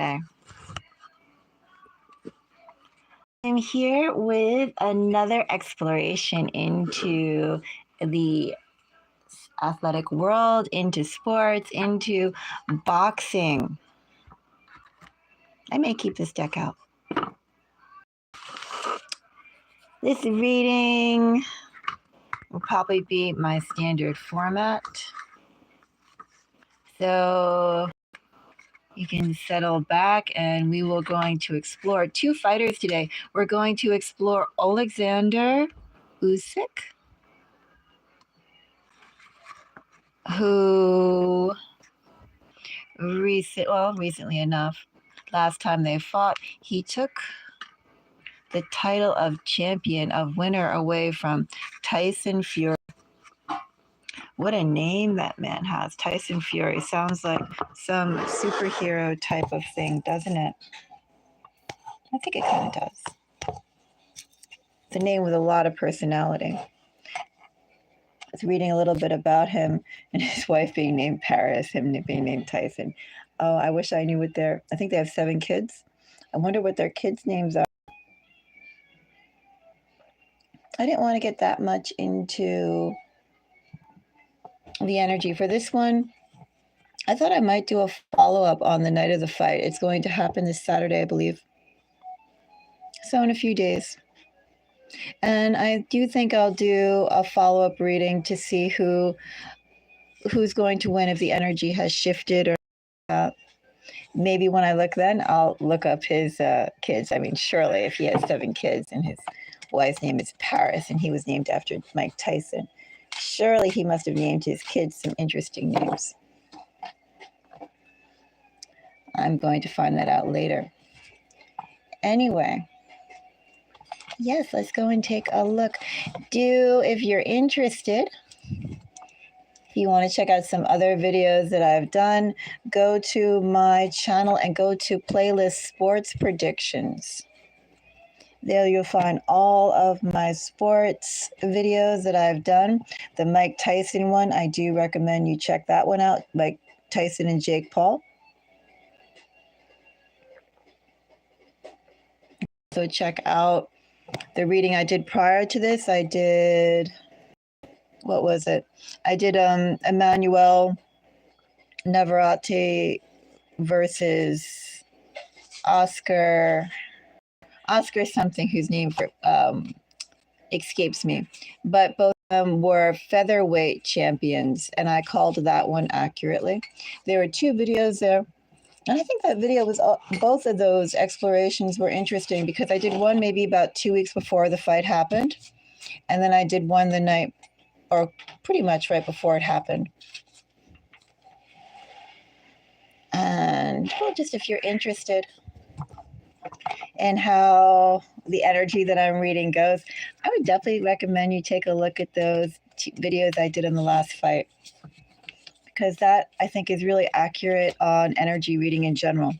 Okay. I'm here with another exploration into the athletic world, into sports, into boxing. I may keep this deck out. This reading will probably be my standard format. So you can settle back and we will going to explore two fighters today. We're going to explore Oleksandr Usyk, who recently enough, last time they fought, he took the title of champion of winner away from Tyson Fury. What a name that man has. Tyson Fury sounds like some superhero type of thing, doesn't it? I think it kind of does. It's a name with a lot of personality. I was reading a little bit about him and his wife being named Paris, him being named Tyson. Oh, I wish I knew what I think they have 7 kids. I wonder what their kids' names are. I didn't want to get that much into the energy for this one. I thought I might do a follow-up on the night of the fight. It's going to happen this Saturday, I believe. So in a few days. And I do think I'll do a follow-up reading to see who's going to win, if the energy has shifted or not. Maybe when I look then, I'll look up his kids. I mean, surely if he has 7 kids and his wife's name is Paris and he was named after Mike Tyson, surely he must have named his kids some interesting names. I'm going to find that out later. Anyway, yes, let's go and take a look. If you're interested, if you want to check out some other videos that I've done, go to my channel and go to playlist sports predictions. There you'll find all of my sports videos that I've done. The Mike Tyson one, I do recommend you check that one out, Mike Tyson and Jake Paul. So check out the reading I did prior to this. I did, what was it? I did Emmanuel Navarrete versus Oscar something, whose name escapes me. But both of them were featherweight champions, and I called that one accurately. There were 2 videos there. And I think that video was, both of those explorations were interesting because I did one maybe about 2 weeks before the fight happened. And then I did one the night, or pretty much right before it happened. And just if you're interested in how the energy that I'm reading goes, I would definitely recommend you take a look at those videos I did in the last fight, because that, I think, is really accurate on energy reading in general.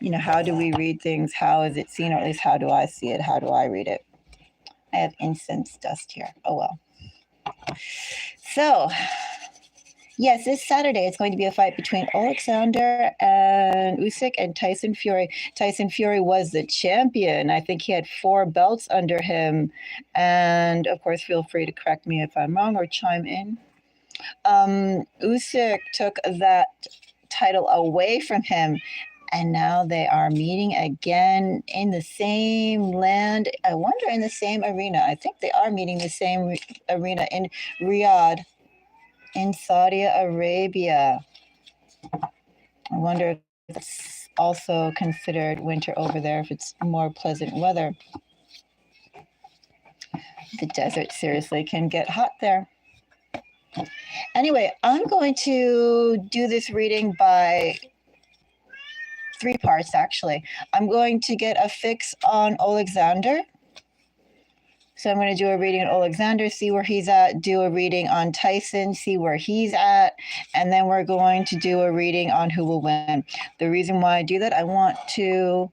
You know, how do we read things? How is it seen? Or at least how do I see it? How do I read it? I have incense dust here. Oh, well. So, yes, this Saturday it's going to be a fight between Oleksandr and Usyk and Tyson Fury. Tyson Fury was the champion. I think he had 4 belts under him. And, of course, feel free to correct me if I'm wrong or chime in. Usyk took that title away from him, and now they are meeting again in the same land. I wonder, in the same arena. I think they are meeting the same arena in Riyadh, in Saudi Arabia. I wonder if it's also considered winter over there, if it's more pleasant weather. The desert seriously can get hot there. Anyway, I'm going to do this reading by 3 parts, actually. I'm going to get a fix on Oleksandr. So I'm going to do a reading on Oleksandr, see where he's at, do a reading on Tyson, see where he's at, and then we're going to do a reading on who will win. The reason why I do that, I want to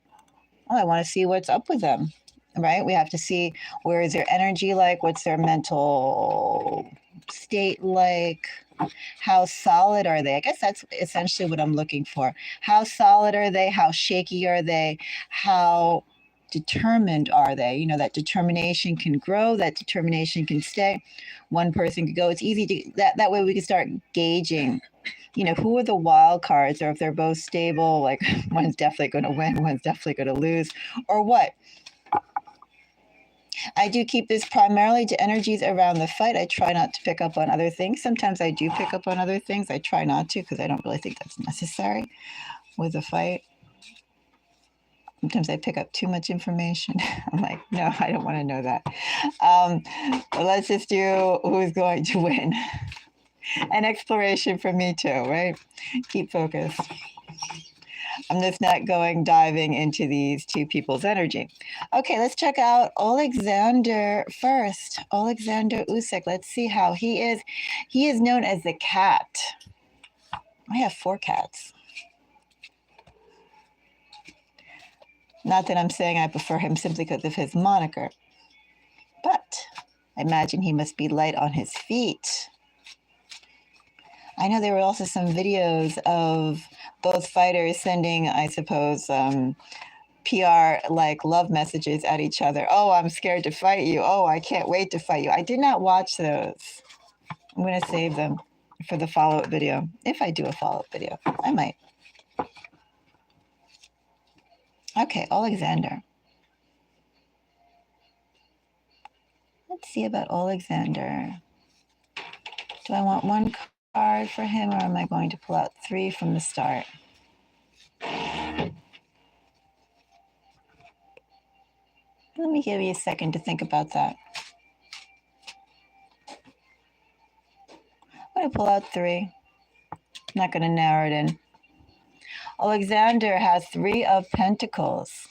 see what's up with them, right? We have to see, where is their energy like, what's their mental state like, How solid are they? I guess that's essentially what I'm looking for. How solid are they? How shaky are they? How determined are they? You know, that determination can grow, that determination can stay. One person could go. It's easy to that way we can start gauging, you know, who are the wild cards, or if they're both stable, like one's definitely going to win, one's definitely going to lose, or what. I do keep this primarily to energies around the fight. I try not to pick up on other things. Sometimes I do pick up on other things. I try not to because I don't really think that's necessary with a fight. Sometimes I pick up too much information. I'm like, no, I don't want to know that. Let's just do who's going to win. An exploration for me too, right? Keep focused. I'm just not diving into these two people's energy. Okay, let's check out Oleksandr first. Oleksandr Usyk. Let's see how he is. He is known as the cat. I have 4 cats. Not that I'm saying I prefer him simply because of his moniker, but I imagine he must be light on his feet. I know there were also some videos of both fighters sending, I suppose, PR like love messages at each other. Oh, I'm scared to fight you. Oh, I can't wait to fight you. I did not watch those. I'm going to save them for the follow-up video. If I do a follow-up video, I might. Okay, Oleksandr. Let's see about Oleksandr. Do I want 1 card for him, or am I going to pull out 3 from the start? Let me give you a second to think about that. I'm going to pull out 3. I'm not going to narrow it in. Oleksandr has 3 of Pentacles.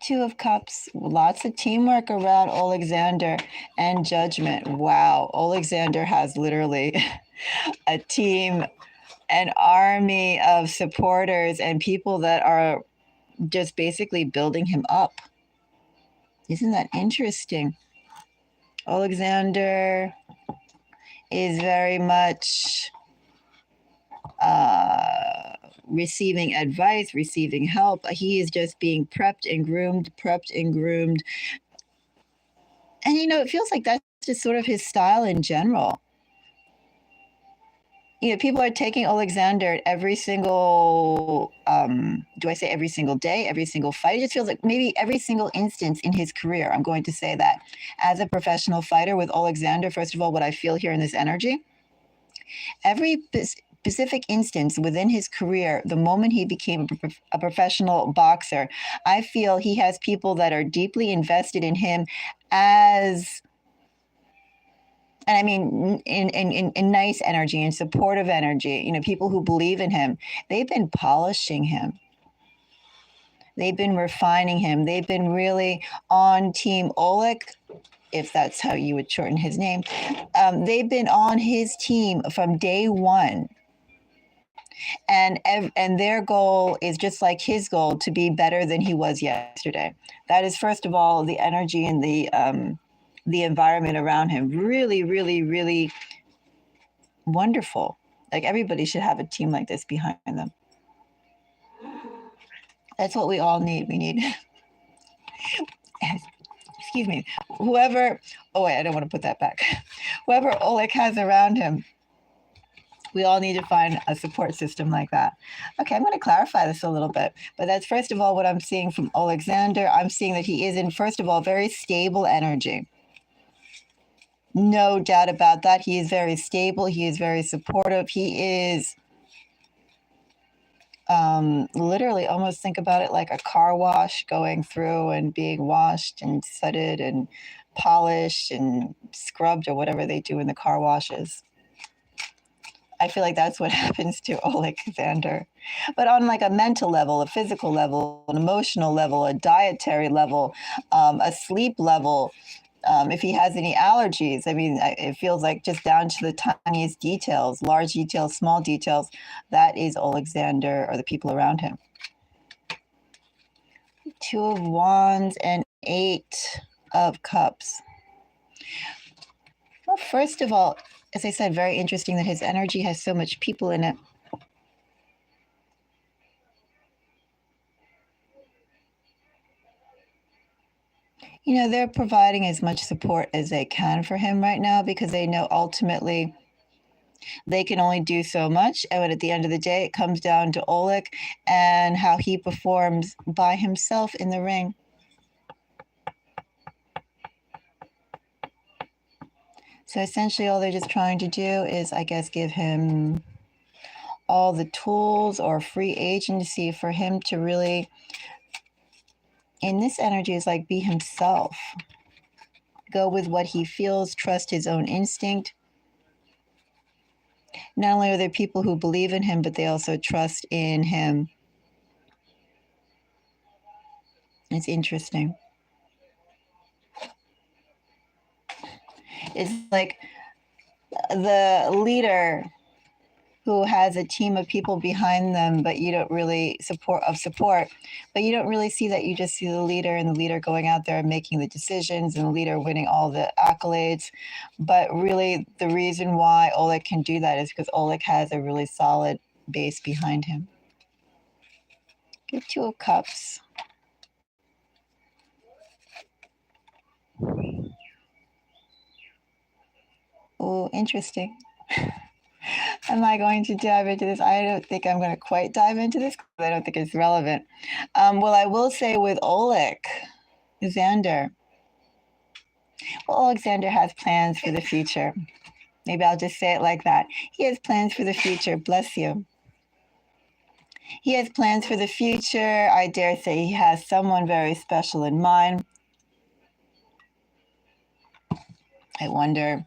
2 of Cups. Lots of teamwork around Oleksandr and judgment. Wow. Oleksandr has literally a team, an army of supporters and people that are just basically building him up. Isn't that interesting? Oleksandr is very much receiving advice, receiving help. He is just being prepped and groomed. And, you know, it feels like that's just sort of his style in general. You know, people are taking Oleksandr every single, do I say every single day, every single fight? It just feels like maybe every single instance in his career. I'm going to say that. As a professional fighter with Oleksandr, first of all, what I feel here in this energy, every specific instance within his career, the moment he became a professional boxer, I feel he has people that are deeply invested in him as, and I mean in nice energy and supportive energy, you know, people who believe in him. They've been polishing him. They've been refining him. They've been really on Team Oleg, if that's how you would shorten his name. They've been on his team from day one. And their goal is just like his goal, to be better than he was yesterday. That is, first of all, the energy and the environment around him. Really, really, really wonderful. Like, everybody should have a team like this behind them. That's what we all need. We need, excuse me, whoever, oh wait, I don't want to put that back. Whoever Oleg has around him, we all need to find a support system like that. Okay, I'm going to clarify this a little bit. But that's, first of all, what I'm seeing from Oleksandr. I'm seeing that he is in, first of all, very stable energy. No doubt about that. He is very stable. He is very supportive. He is literally, almost think about it like a car wash, going through and being washed and sudded and polished and scrubbed, or whatever they do in the car washes. I feel like that's what happens to Oleksandr. But on like a mental level, a physical level, an emotional level, a dietary level, a sleep level, if he has any allergies, I mean, it feels like just down to the tiniest details, large details, small details, that is Oleksandr, or the people around him. 2 of Wands and 8 of Cups. Well, first of all, as I said, very interesting that his energy has so much people in it. You know, they're providing as much support as they can for him right now because they know ultimately they can only do so much. And at the end of the day, it comes down to Oleg and how he performs by himself in the ring. So essentially, all they're just trying to do is, I guess, give him all the tools or free agency for him to really, in this energy, is like be himself. Go with what he feels, trust his own instinct. Not only are there people who believe in him, but they also trust in him. It's interesting. It's like the leader who has a team of people behind them, but you don't really support, but you don't really see that. You just see the leader and the leader going out there and making the decisions and the leader winning all the accolades. But really the reason why Oleg can do that is because Oleg has a really solid base behind him. Give 2 of Cups. Oh, interesting. Am I going to dive into this? I don't think I'm going to quite dive into this because I don't think it's relevant. Well, I will say with Oleksandr, Oleksandr has plans for the future. Maybe I'll just say it like that. He has plans for the future. Bless you. He has plans for the future. I dare say he has someone very special in mind. I wonder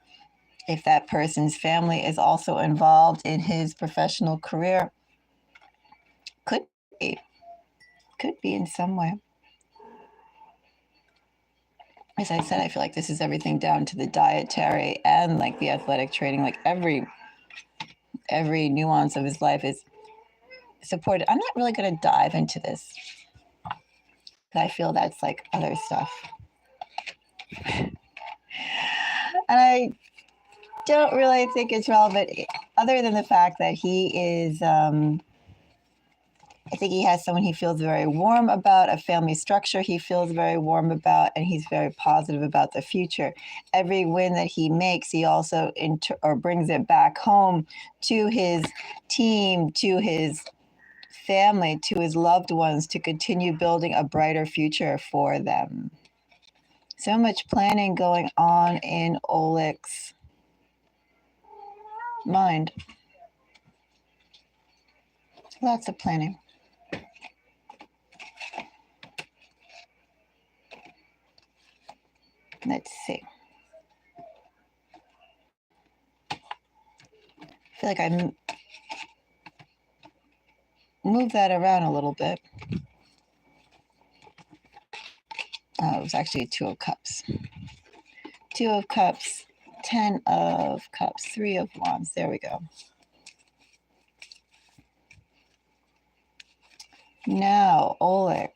if that person's family is also involved in his professional career. Could be. Could be in some way. As I said, I feel like this is everything down to the dietary and like the athletic training, like every nuance of his life is supported. I'm not really going to dive into this. I feel that's like other stuff. And I don't really think it's relevant other than the fact that he is, I think he has someone he feels very warm about, a family structure he feels very warm about, and he's very positive about the future. Every win that he makes, he also brings it back home to his team, to his family, to his loved ones, to continue building a brighter future for them. So much planning going on in Oleg's mind. Lots of planning. Let's see. I feel like I move that around a little bit. Oh, it was actually 2 of Cups. 2 of Cups, 10 of Cups, 3 of Wands. There we go. Now, Oleg.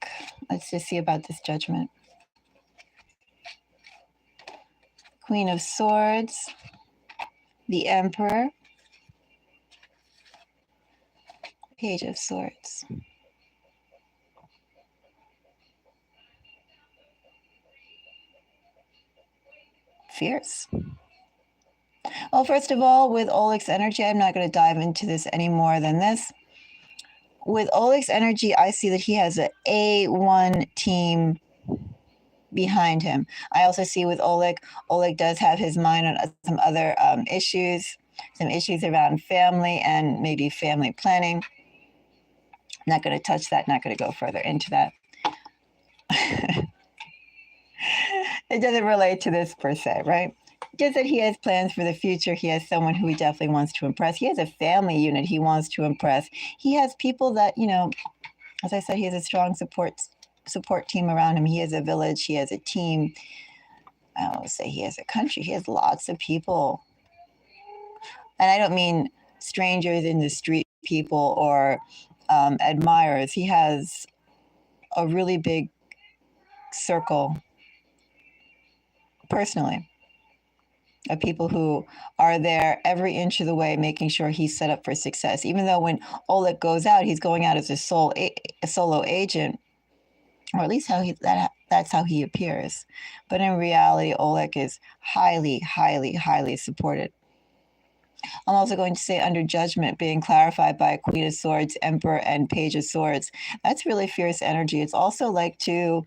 Let's just see about this judgment. Queen of Swords, the Emperor, Page of Swords. Fierce. Well, first of all, with Oleg's energy, I'm not going to dive into this any more than this. With Oleg's energy, I see that he has an A1 team behind him. I also see with Oleg does have his mind on some other issues, some issues around family and maybe family planning. Not going to touch that, not going to go further into that. It doesn't relate to this per se, right? Just that he has plans for the future. He has someone who he definitely wants to impress. He has a family unit he wants to impress. He has people that, you know, as I said, he has a strong support team around him. He has a village. He has a team. I don't say he has a country. He has lots of people. And I don't mean strangers in the street people or admirers. He has a really big circle personally. of people who are there every inch of the way, making sure he's set up for success. Even though when Oleg goes out, he's going out as a solo agent, or at least that's how he appears. But in reality, Oleg is highly, highly, highly supported. I'm also going to say under judgment being clarified by Queen of Swords, Emperor, and Page of Swords. That's really fierce energy. It's also like I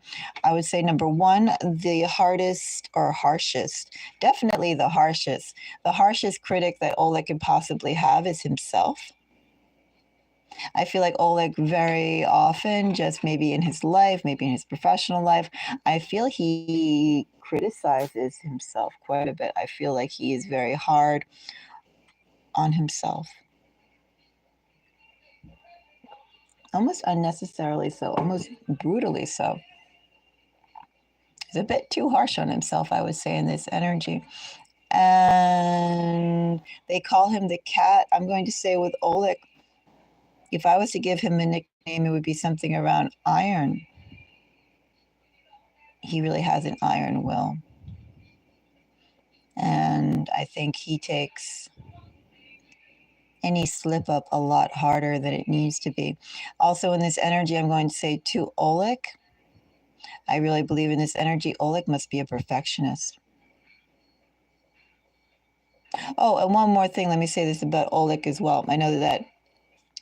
would say, number one, the hardest or harshest, definitely the harshest. The harshest critic that Oleg can possibly have is himself. I feel like Oleg very often, just maybe in his life, maybe in his professional life, I feel he criticizes himself quite a bit. I feel like he is very hard on himself. Almost unnecessarily so, almost brutally so. He's a bit too harsh on himself, I would say, in this energy. And they call him the cat. I'm going to say with Oleg, if I was to give him a nickname, it would be something around iron. He really has an iron will. And I think he takes any slip up a lot harder than it needs to be. Also in this energy, I'm going to say to Oleg, I really believe in this energy, Oleg must be a perfectionist. Oh, and one more thing, let me say this about Oleg as well. I know that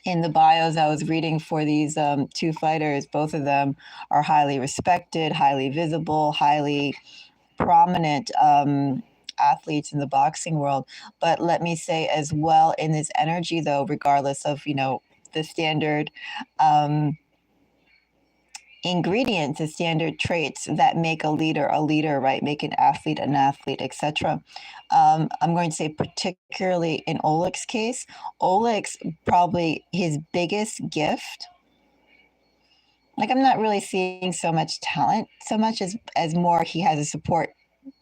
in the bios I was reading for these two fighters, both of them are highly respected, highly visible, highly prominent athletes in the boxing world. But let me say as well, in this energy though, regardless of, the standard ingredients, the standard traits that make a leader, right? Make an athlete, etc. I'm going to say particularly in Oleg's case, Oleg's probably his biggest gift. Like, I'm not really seeing so much talent, so much as more he has a support.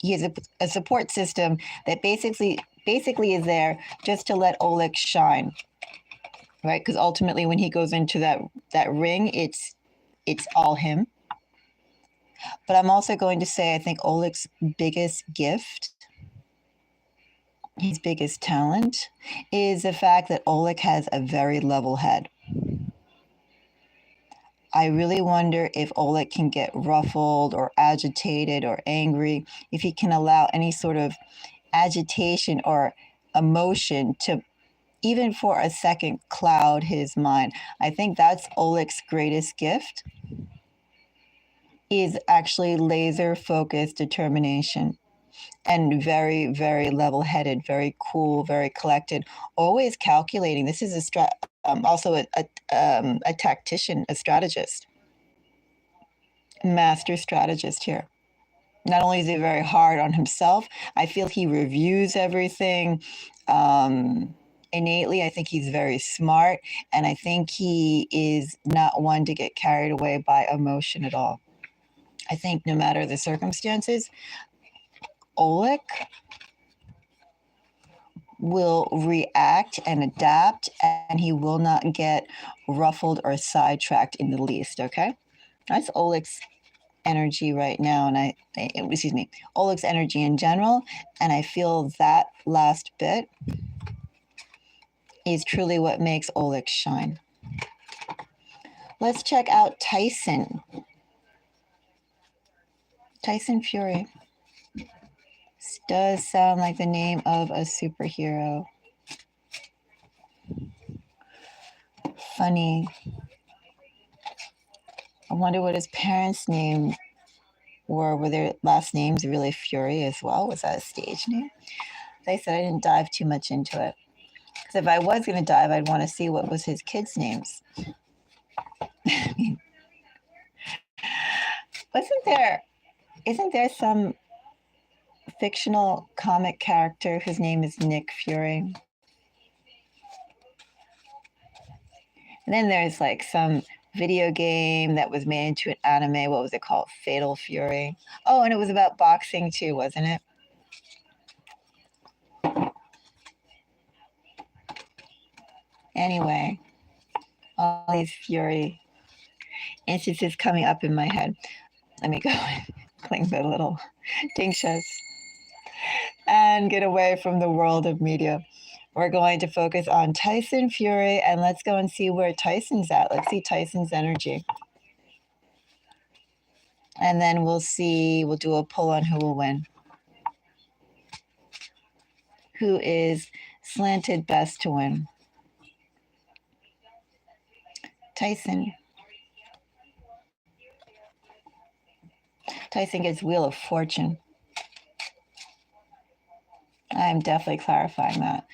He has a support system that basically is there just to let Oleg shine, right? Because ultimately, when he goes into that ring, it's all him. But I'm also going to say I think Oleg's biggest gift, his biggest talent, is the fact that Oleg has a very level head. I really wonder if Oleg can get ruffled or agitated or angry, if he can allow any sort of agitation or emotion to, even for a second, cloud his mind. I think that's Oleg's greatest gift, is actually laser-focused determination and very, very level-headed, very cool, very collected, always calculating. This is also a tactician, a strategist, master strategist here. Not only is he very hard on himself, I feel he reviews everything innately. I think he's very smart, and I think he is not one to get carried away by emotion at all. I think no matter the circumstances, Oleg will react and adapt, and he will not get ruffled or sidetracked in the least, okay? That's Oleg's energy right now, and Oleg's energy in general, and I feel that last bit is truly what makes Oleg shine. Let's check out Tyson. Tyson Fury. This does sound like the name of a superhero. Funny. I wonder what his parents' name were. Were their last names really Fury as well? Was that a stage name? Like I said, I didn't dive too much into it. Because if I was going to dive, I'd want to see what was his kids' names. Isn't there some fictional comic character whose name is Nick Fury? And then there's like some video game that was made into an anime. What was it called? Fatal Fury. Oh, and it was about boxing too, wasn't it? Anyway, all these Fury instances coming up in my head. Let me go and cling the little tinctures. and get away from the world of media. We're going to focus on Tyson Fury, and let's go and see where Tyson's at. Let's see Tyson's energy. And then we'll do a poll on who will win. Who is slanted best to win? Tyson. Tyson gets Wheel of Fortune. I'm definitely clarifying that.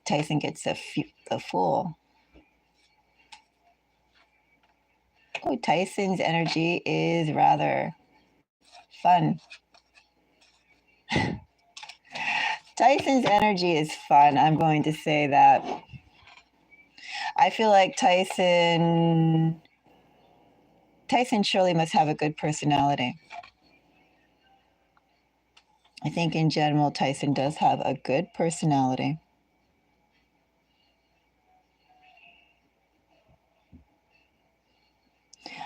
Tyson gets the Fool. Oh, Tyson's energy is rather fun. Tyson's energy is fun. I'm going to say that. I feel like Tyson surely must have a good personality. I think in general, Tyson does have a good personality.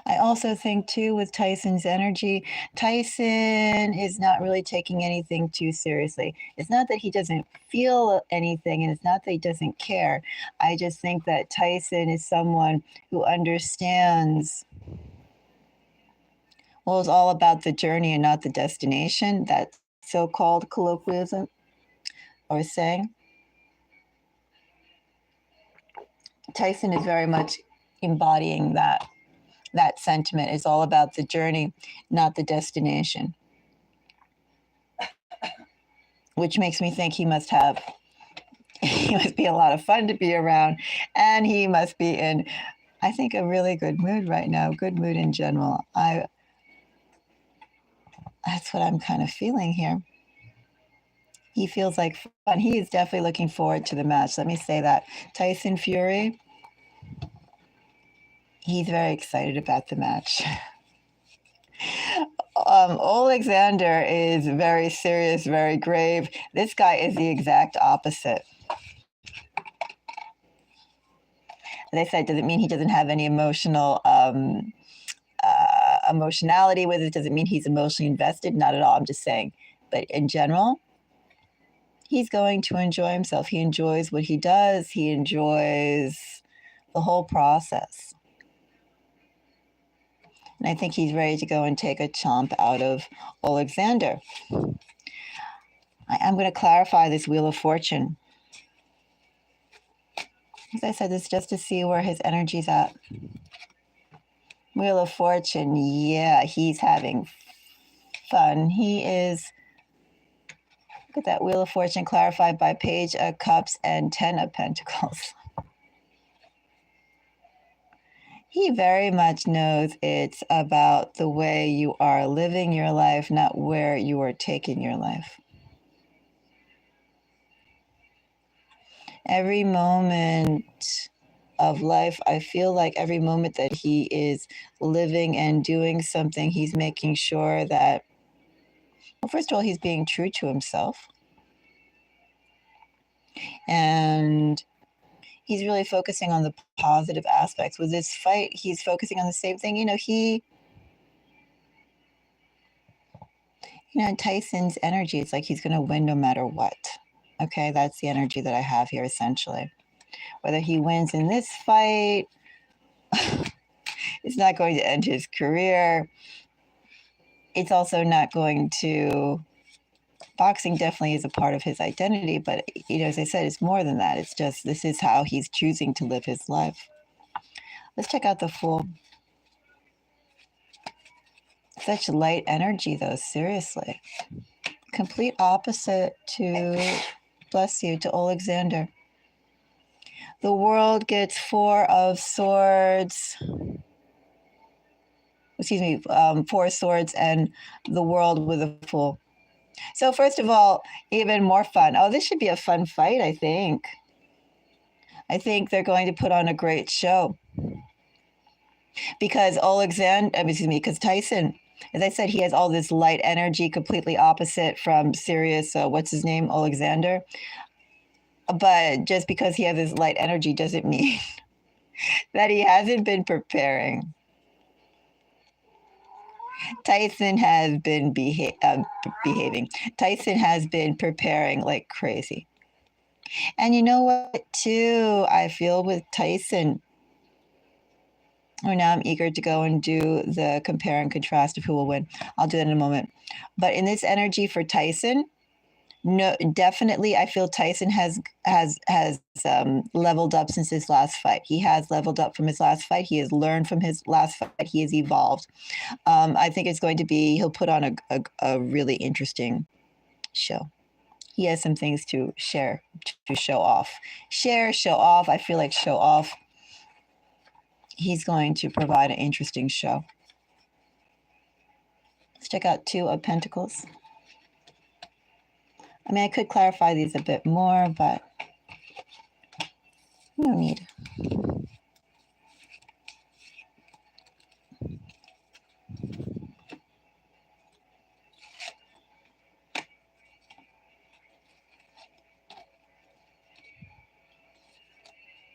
I also think, too, with Tyson's energy, Tyson is not really taking anything too seriously. It's not that he doesn't feel anything, and it's not that he doesn't care. I just think that Tyson is someone who understands, well, it's all about the journey and not the destination, that so-called colloquialism or saying. Tyson is very much embodying that sentiment. Is all about the journey, not the destination. Which makes me think he must be a lot of fun to be around, and he must be in, I think, a really good mood right now, good mood in general. That's what I'm kind of feeling here. He feels like fun. He is definitely looking forward to the match. Let me say that. Tyson Fury, he's very excited about the match. Oleksandr is very serious, very grave. This guy is the exact opposite. As I said, doesn't mean he doesn't have any emotionality with it. Doesn't mean he's emotionally invested. Not at all. I'm just saying. But in general, he's going to enjoy himself. He enjoys what he does. He enjoys the whole process. And I think he's ready to go and take a chomp out of Oleksandr. I'm going to clarify this Wheel of Fortune. As I said, this is just to see where his energy's at. Wheel of Fortune, yeah, he's having fun. He is, look at that Wheel of Fortune clarified by Page of Cups and 10 of Pentacles. He very much knows it's about the way you are living your life, not where you are taking your life. Every moment of life, I feel like every moment that he is living and doing something, he's making sure that, well, first of all, he's being true to himself. And he's really focusing on the positive aspects. With this fight, he's focusing on the same thing. Tyson's energy, it's like he's going to win no matter what. Okay, that's the energy that I have here, essentially. Whether he wins in this fight, it's not going to end his career. It's also not going to... Boxing definitely is a part of his identity, but, as I said, it's more than that. It's just, this is how he's choosing to live his life. Let's check out the Fool. Such light energy, though, seriously. Complete opposite to, bless you, to Oleksandr. The World gets 4 of Swords. Excuse me, 4 swords, and the World with a Fool. So first of all, even more fun. Oh, this should be a fun fight, I think. I think they're going to put on a great show. Because Tyson, as I said, he has all this light energy, completely opposite from serious, what's his name, Oleksandr. But just because he has this light energy doesn't mean that he hasn't been preparing. Tyson has been behaving. Tyson has been preparing like crazy. And you know what, too? I feel with Tyson. Oh, now I'm eager to go and do the compare and contrast of who will win. I'll do that in a moment. But in this energy for Tyson, no, definitely, I feel Tyson has leveled up since his last fight. He has leveled up from his last fight. He has learned from his last fight. He has evolved. I think it's going to be, he'll put on a really interesting show. He has some things to share, to show off. Show off. I feel like show off. He's going to provide an interesting show. Let's check out Two of Pentacles. I mean, I could clarify these a bit more, but no need.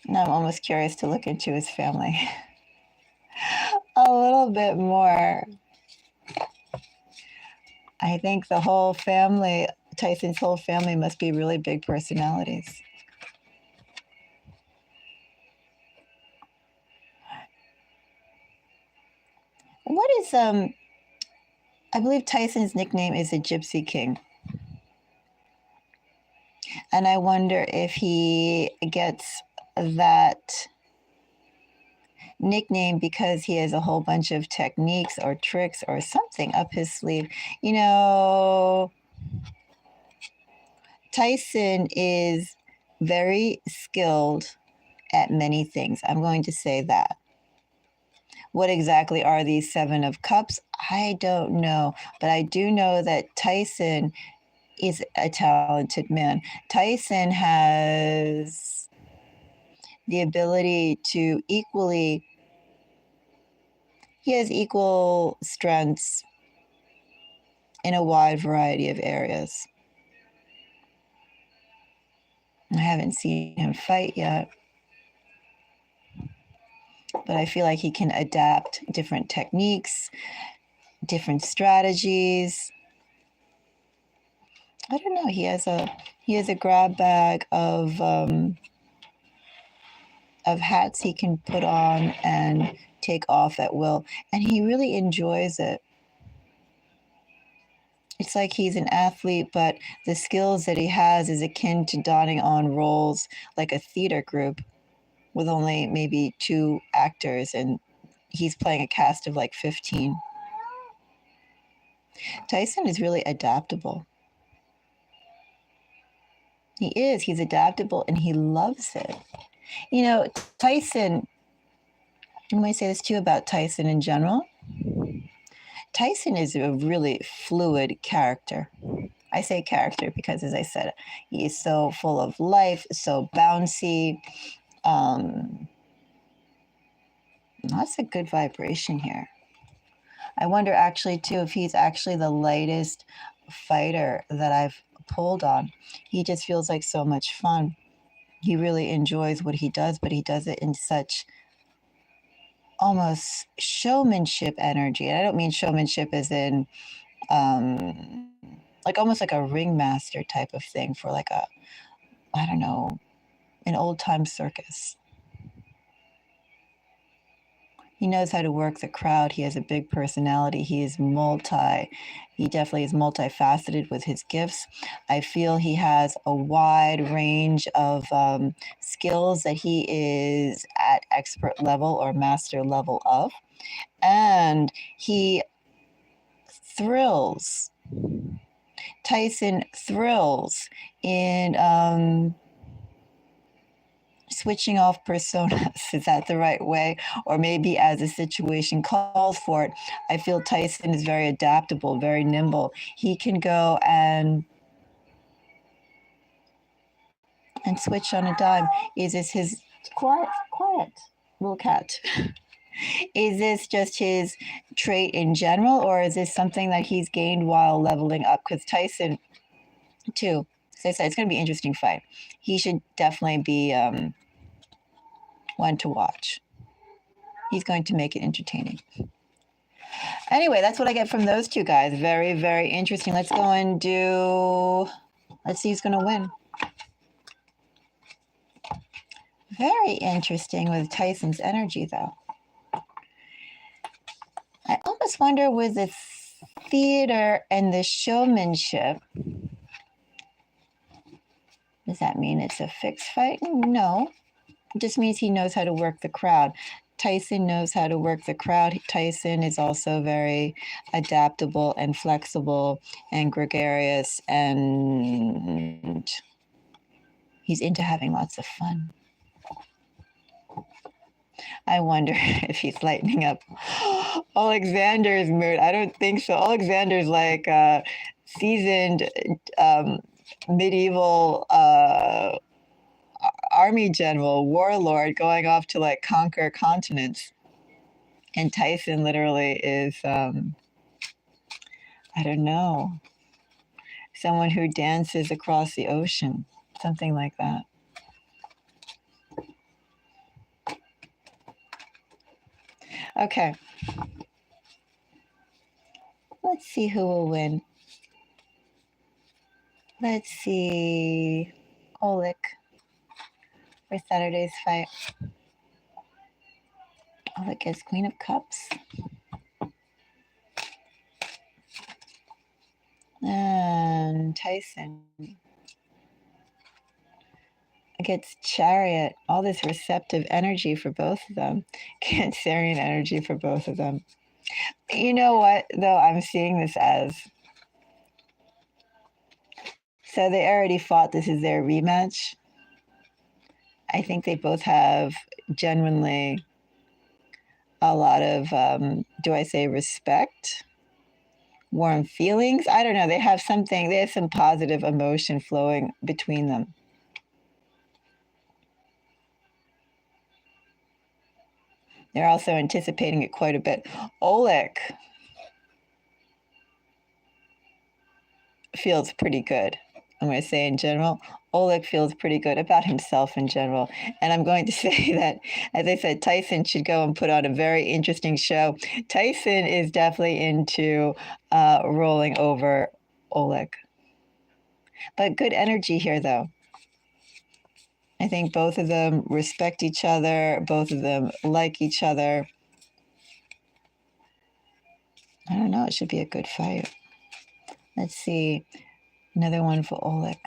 Now I'm almost curious to look into his family a little bit more. I think the whole family, Tyson's whole family, must be really big personalities. What is I believe Tyson's nickname is a Gypsy King. And I wonder if he gets that nickname because he has a whole bunch of techniques or tricks or something up his sleeve. You know, Tyson is very skilled at many things. I'm going to say that. What exactly are these Seven of Cups? I don't know, but I do know that Tyson is a talented man. Tyson has the ability to he has equal strengths in a wide variety of areas. I haven't seen him fight yet, but I feel like he can adapt different techniques, different strategies. I don't know. He has a grab bag of hats he can put on and take off at will, and he really enjoys it. It's like he's an athlete, but the skills that he has is akin to donning on roles like a theater group with only maybe 2 actors, and he's playing a cast of like 15. Tyson is really adaptable. He is. He's adaptable and he loves it. You know, Tyson, I might say this too about Tyson in general. Tyson is a really fluid character. I say character because, as I said, he is so full of life, so bouncy. That's a good vibration here. I wonder actually too if he's actually the lightest fighter that I've pulled on. He just feels like so much fun. He really enjoys what he does, but he does it in such almost showmanship energy. And I don't mean showmanship as in like almost like a ringmaster type of thing for like a, I don't know, an old time circus. He knows how to work the crowd. He has a big personality. He definitely is multifaceted with his gifts. I feel he has a wide range of skills that he is at expert level or master level of. And he thrills. Tyson thrills in switching off personas. Is that the right way? Or maybe as the situation calls for it. I feel Tyson is very adaptable, very nimble. He can go and switch on a dime. Is this his quiet little cat? Is this just his trait in general, or is this something that he's gained while leveling up? Because Tyson, too, as I said, it's going to be an interesting fight. He should definitely be one to watch. He's going to make it entertaining. Anyway, that's what I get from those two guys. Very, very interesting. Let's go and let's see who's going to win. Very interesting with Tyson's energy, though. I almost wonder with the theater and the showmanship, does that mean it's a fixed fight? No. It just means he knows how to work the crowd. Tyson knows how to work the crowd. Tyson is also very adaptable and flexible and gregarious, and he's into having lots of fun. I wonder if he's lightening up Oleksandr's mood. I don't think so. Oleksandr's like a seasoned medieval army general, warlord, going off to like conquer continents. And Tyson literally is, I don't know, someone who dances across the ocean, something like that. Okay. Let's see who will win. Let's see Oleg for Saturday's fight. Oleg is Queen of Cups. And Tyson gets Chariot. All this receptive energy for both of them. Cancerian energy for both of them. You know what, though, I'm seeing this as? So they already fought. This is their rematch. I think they both have genuinely a lot of, do I say respect? Warm feelings? I don't know. They have some positive emotion flowing between them. They're also anticipating it quite a bit. Oleg feels pretty good. I'm going to say in general, Oleg feels pretty good about himself in general. And I'm going to say that, as I said, Tyson should go and put on a very interesting show. Tyson is definitely into rolling over Oleg. But good energy here, though. I think both of them respect each other. Both of them like each other. I don't know. It should be a good fight. Let's see. Another one for Oleg.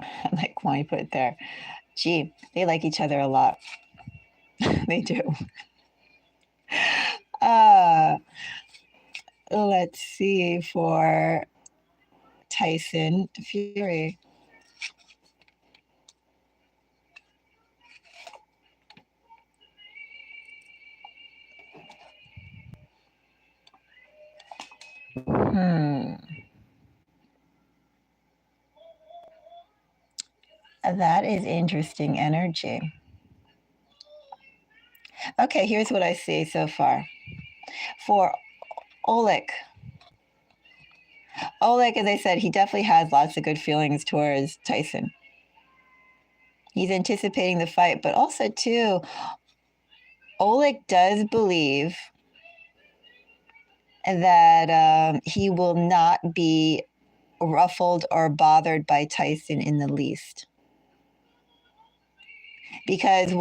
I like why you put it there. Gee, they like each other a lot. They do. Let's see for Tyson Fury. That is interesting energy. Okay, here's what I see so far. For Oleg, as I said, he definitely has lots of good feelings towards Tyson. He's anticipating the fight, but also, too, Oleg does believe that he will not be ruffled or bothered by Tyson in the least. Because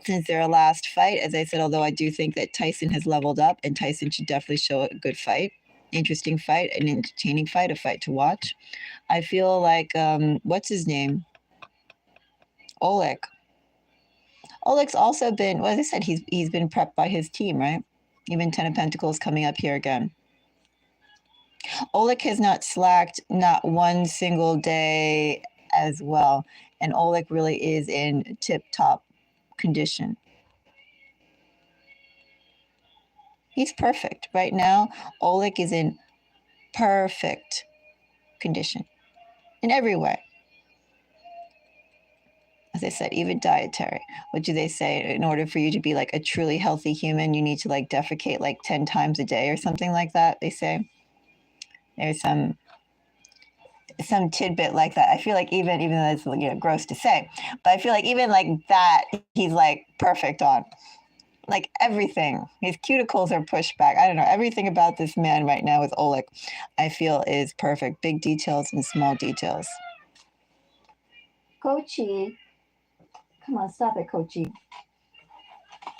since their last fight, as I said, although I do think that Tyson has leveled up and Tyson should definitely show a good fight, interesting fight, an entertaining fight, a fight to watch. I feel like, what's his name? Oleg. Oleg's also been, well, as I said, he's been prepped by his team, right? Even Ten of Pentacles coming up here again. Oleg has not slacked, not one single day as well. And Oleg really is in tip-top condition. He's perfect. Right now, Oleg is in perfect condition in every way. As I said, even dietary. What do they say? In order for you to be like a truly healthy human, you need to like defecate like 10 times a day or something like that, they say. There's some some tidbit like that. I feel like even though it's, you know, gross to say, but I feel like even like that, he's like perfect on. Like everything. His cuticles are pushed back. I don't know. Everything about this man right now with Oleg, I feel is perfect. Big details and small details. Kochi. Come on, stop it, Kochi.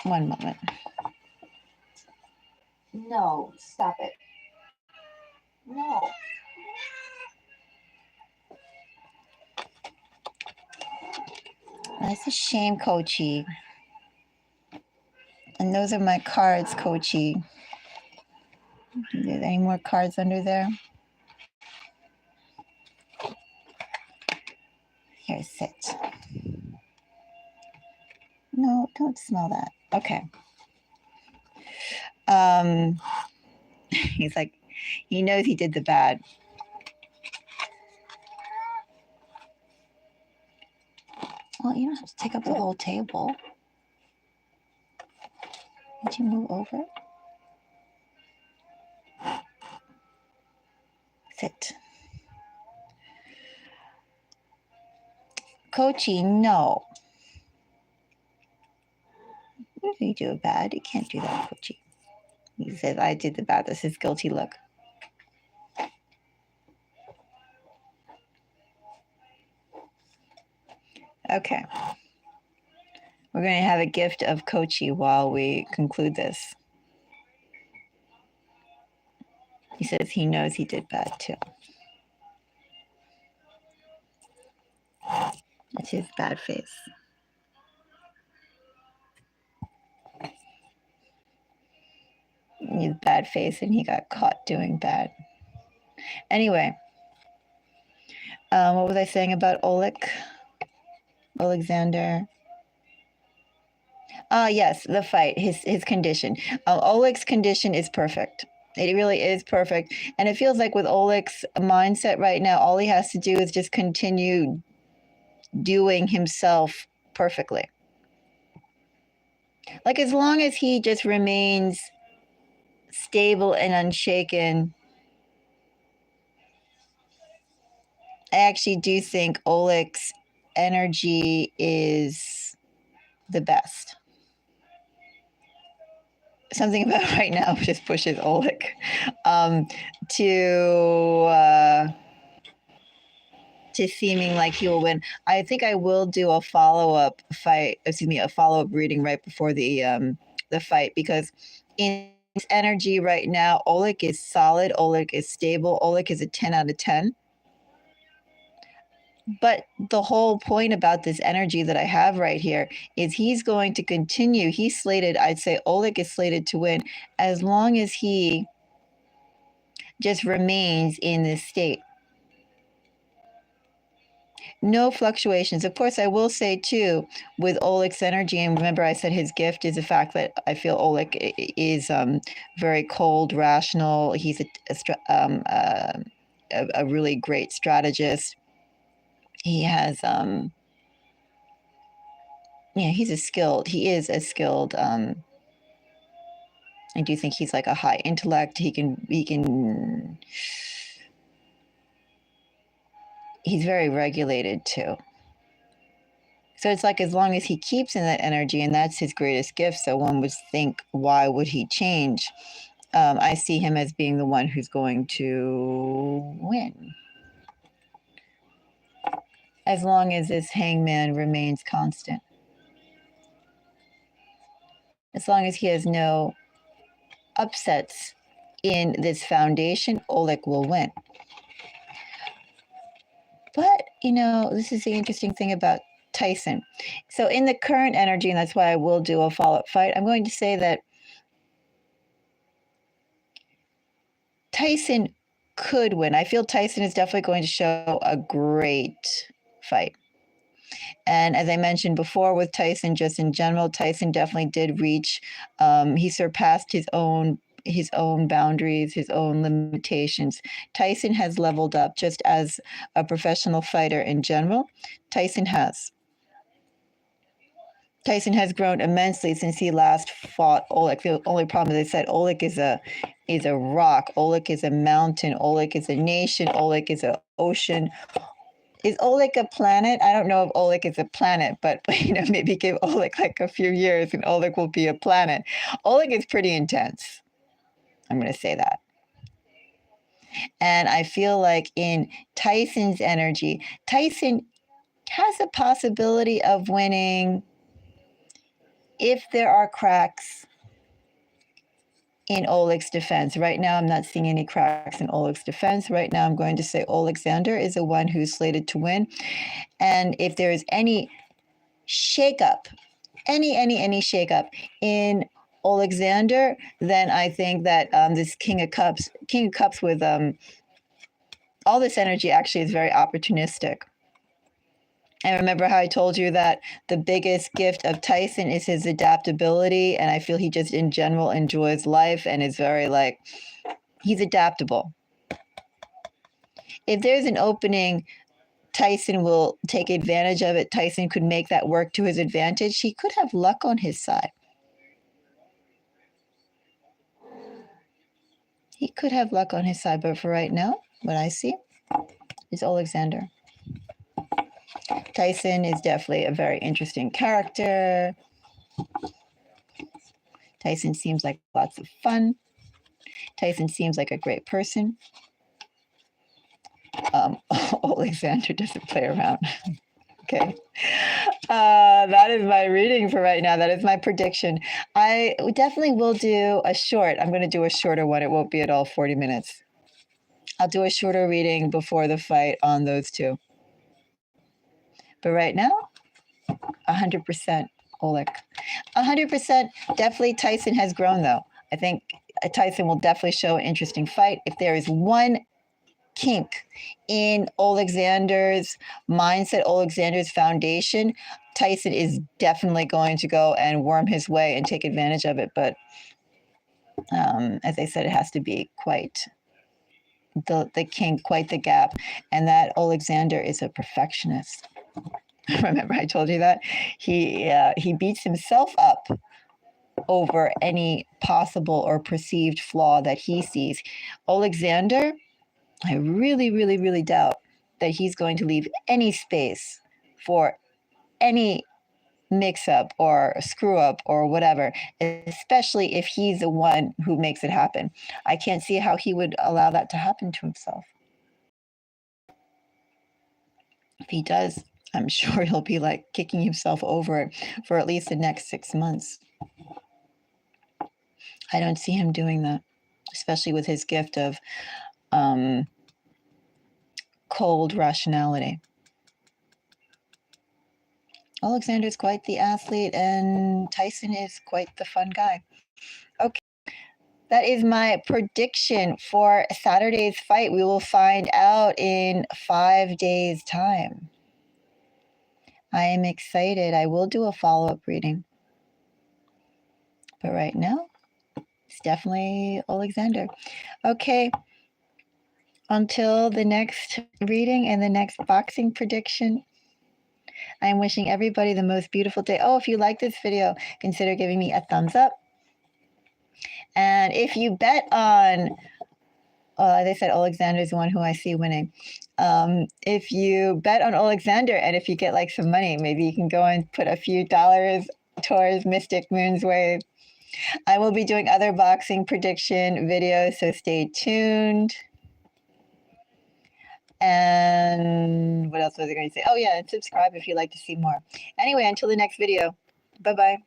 One moment. No, stop it. No. That's a shame, Kochi. And those are my cards, Kochi. Is there any more cards under there? Here, sit. No, don't smell that. Okay. He's like, he knows he did the bad. Well, you don't have to take up the whole table. Did you move over? Sit. Kochi, no. You do bad. You can't do that, Kochi. He says, I did the bad. That's his guilty look. Okay. We're going to have a gift of Kochi while we conclude this. He says he knows he did bad too. That's his bad face. His bad face, and he got caught doing bad. Anyway, what was I saying about Oleksandr? Yes, the fight, his condition. Oleg's condition is perfect. It really is perfect. And it feels like with Oleg's mindset right now, all he has to do is just continue doing himself perfectly. Like as long as he just remains stable and unshaken, I actually do think Oleg's energy is the best. Something about right now just pushes Oleg to seeming like he will win. I think I will do a follow-up fight, a follow-up reading right before the fight, because in his energy right now, Oleg is solid, Oleg is stable, Oleg is a 10 out of 10. But the whole point about this energy that I have right here is he's going to continue. He's slated, I'd say Oleg is slated to win as long as he just remains in this state. No fluctuations. Of course, I will say too, with Oleg's energy, and remember I said his gift is the fact that I feel Oleg is very cold, rational. He's a really great strategist. He has, he is a skilled, I do think he's like a high intellect. He's very regulated too. So it's like as long as he keeps in that energy, and that's his greatest gift. So one would think, why would he change? I see him as being the one who's going to win. As long as this hangman remains constant. As long as he has no upsets in this foundation, Oleg will win. But, this is the interesting thing about Tyson. So in the current energy, and that's why I will do a follow-up fight, I'm going to say that Tyson could win. I feel Tyson is definitely going to show a great fight. And as I mentioned before with Tyson, just in general, Tyson definitely did reach, he surpassed his own boundaries, his own limitations. Tyson has leveled up just as a professional fighter in general. Tyson has grown immensely since he last fought Oleg. The only problem, as I said, Oleg is a rock. Oleg is a mountain. Oleg is a nation. Oleg is a ocean. Is Oleg a planet? I don't know if Oleg is a planet, but maybe give Oleg like a few years and Oleg will be a planet. Oleg is pretty intense. I'm going to say that. And I feel like in Tyson's energy, Tyson has a possibility of winning if there are cracks in Oleg's defense. Right now, I'm not seeing any cracks in Oleg's defense. Right now, I'm going to say Oleksandr is the one who's slated to win. And if there is any shakeup, any shakeup in Oleksandr, then I think that this King of Cups with all this energy actually is very opportunistic. And remember how I told you that the biggest gift of Tyson is his adaptability. And I feel he just in general enjoys life and is very he's adaptable. If there's an opening, Tyson will take advantage of it. Tyson could make that work to his advantage. He could have luck on his side. He could have luck on his side. But for right now, what I see is Oleksandr. Tyson is definitely a very interesting character. Tyson seems like lots of fun. Tyson seems like a great person. Oleksandr doesn't play around. Okay. That is my reading for right now. That is my prediction. I definitely will do a short. I'm going to do a shorter one. It won't be at all 40 minutes. I'll do a shorter reading before the fight on those two. But right now, 100% Oleg. 100% definitely Tyson has grown, though. I think Tyson will definitely show an interesting fight. If there is one kink in Oleksandr's mindset, Oleksandr's foundation, Tyson is definitely going to go and worm his way and take advantage of it. But as I said, it has to be quite the kink, quite the gap. And that Oleksandr is a perfectionist. Remember, I told you that he beats himself up over any possible or perceived flaw that he sees. Oleksandr, I really, really, really doubt that he's going to leave any space for any mix-up or screw-up or whatever, especially if he's the one who makes it happen. I can't see how he would allow that to happen to himself. If he does, I'm sure he'll be kicking himself over for at least the next 6 months. I don't see him doing that, especially with his gift of cold rationality. Oleksandr is quite the athlete, and Tyson is quite the fun guy. Okay, that is my prediction for Saturday's fight. We will find out in 5 days' time. I am excited. I will do a follow-up reading. But right now, it's definitely Oleksandr. Okay. Until the next reading and the next boxing prediction, I am wishing everybody the most beautiful day. Oh, if you like this video, consider giving me a thumbs up. And if you bet on, as I said, Oleksandr is the one who I see winning. If you bet on Oleksandr and if you get some money, maybe you can go and put a few dollars towards Mystic Moon's Wave. I will be doing other boxing prediction videos, so stay tuned. And what else was I going to say? Oh, yeah, and subscribe if you'd like to see more. Anyway, until the next video. Bye-bye.